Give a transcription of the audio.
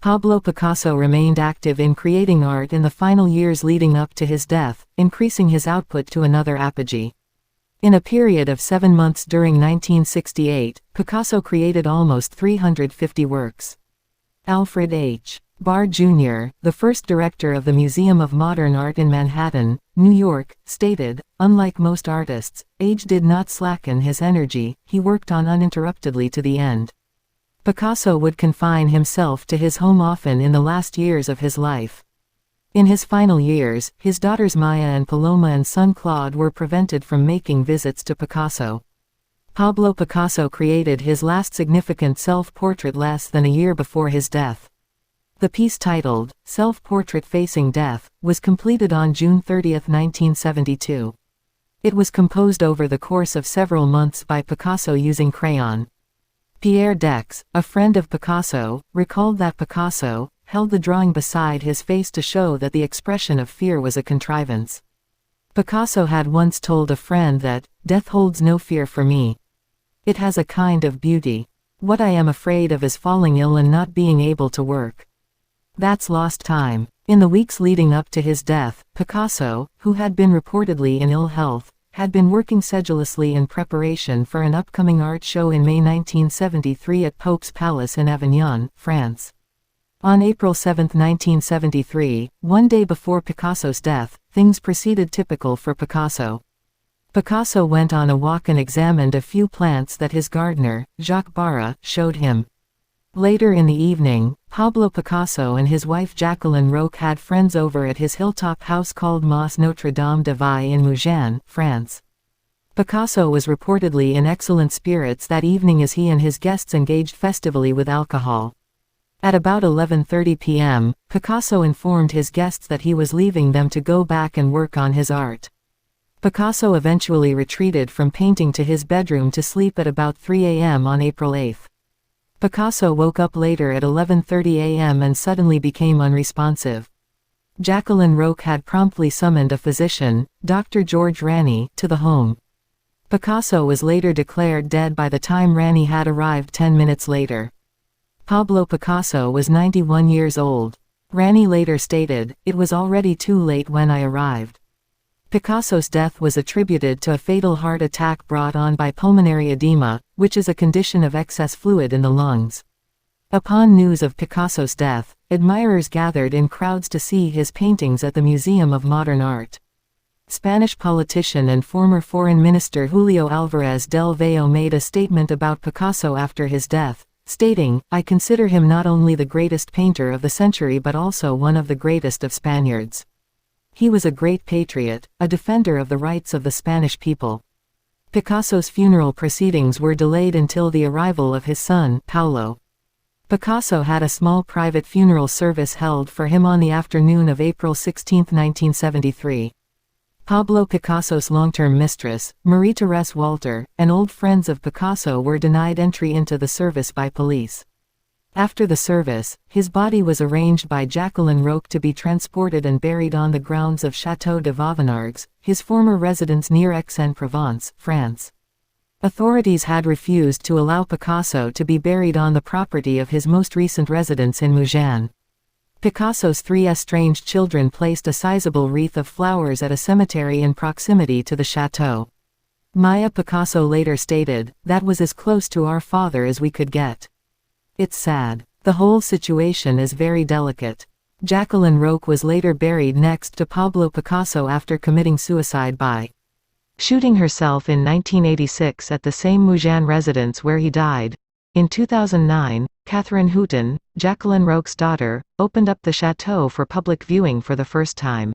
Pablo Picasso remained active in creating art in the final years leading up to his death, increasing his output to another apogee. In a period of 7 months during 1968, Picasso created almost 350 works. Alfred H. Barr Jr., the first director of the Museum of Modern Art in Manhattan, New York, stated, "Unlike most artists, age did not slacken his energy, he worked on uninterruptedly to the end." Picasso would confine himself to his home often in the last years of his life. In his final years, his daughters Maya and Paloma and son Claude were prevented from making visits to Picasso. Pablo Picasso created his last significant self-portrait less than a year before his death. The piece titled, Self-Portrait Facing Death, was completed on June 30, 1972. It was composed over the course of several months by Picasso using crayon. Pierre Dex, a friend of Picasso, recalled that Picasso held the drawing beside his face to show that the expression of fear was a contrivance. Picasso had once told a friend that, "Death holds no fear for me. It has a kind of beauty. What I am afraid of is falling ill and not being able to work. That's lost time." In the weeks leading up to his death, Picasso, who had been reportedly in ill health, had been working sedulously in preparation for an upcoming art show in May 1973 at Pope's Palace in Avignon, France. On April 7, 1973, one day before Picasso's death, things proceeded typical for Picasso. Picasso went on a walk and examined a few plants that his gardener, Jacques Barra, showed him. Later in the evening, Pablo Picasso and his wife Jacqueline Roch had friends over at his hilltop house called Mas Notre Dame de Vai in Mougins, France. Picasso was reportedly in excellent spirits that evening as he and his guests engaged festively with alcohol. At about 11:30 p.m., Picasso informed his guests that he was leaving them to go back and work on his art. Picasso eventually retreated from painting to his bedroom to sleep at about 3 a.m. on April 8. Picasso woke up later at 11:30 a.m. and suddenly became unresponsive. Jacqueline Roch had promptly summoned a physician, Dr. George Rani, to the home. Picasso was later declared dead by the time Rani had arrived 10 minutes later. Pablo Picasso was 91 years old. Rani later stated, "It was already too late when I arrived." Picasso's death was attributed to a fatal heart attack brought on by pulmonary edema, which is a condition of excess fluid in the lungs. Upon news of Picasso's death, admirers gathered in crowds to see his paintings at the Museum of Modern Art. Spanish politician and former Foreign Minister Julio Álvarez del Valle made a statement about Picasso after his death, stating, "I consider him not only the greatest painter of the century but also one of the greatest of Spaniards. He was a great patriot, a defender of the rights of the Spanish people." Picasso's funeral proceedings were delayed until the arrival of his son, Paulo. Picasso had a small private funeral service held for him on the afternoon of April 16, 1973. Pablo Picasso's long-term mistress, Marie-Thérèse Walter, and old friends of Picasso were denied entry into the service by police. After the service, his body was arranged by Jacqueline Roch to be transported and buried on the grounds of Château de Vauvenargues, his former residence near Aix-en-Provence, France. Authorities had refused to allow Picasso to be buried on the property of his most recent residence in Mougins. Picasso's 3 estranged children placed a sizable wreath of flowers at a cemetery in proximity to the chateau. Maya Picasso later stated, "That was as close to our father as we could get. It's sad. The whole situation is very delicate." Jacqueline Roch was later buried next to Pablo Picasso after committing suicide by shooting herself in 1986 at the same Mougins residence where he died. In 2009, Catherine Houghton, Jacqueline Roch's daughter, opened up the chateau for public viewing for the first time.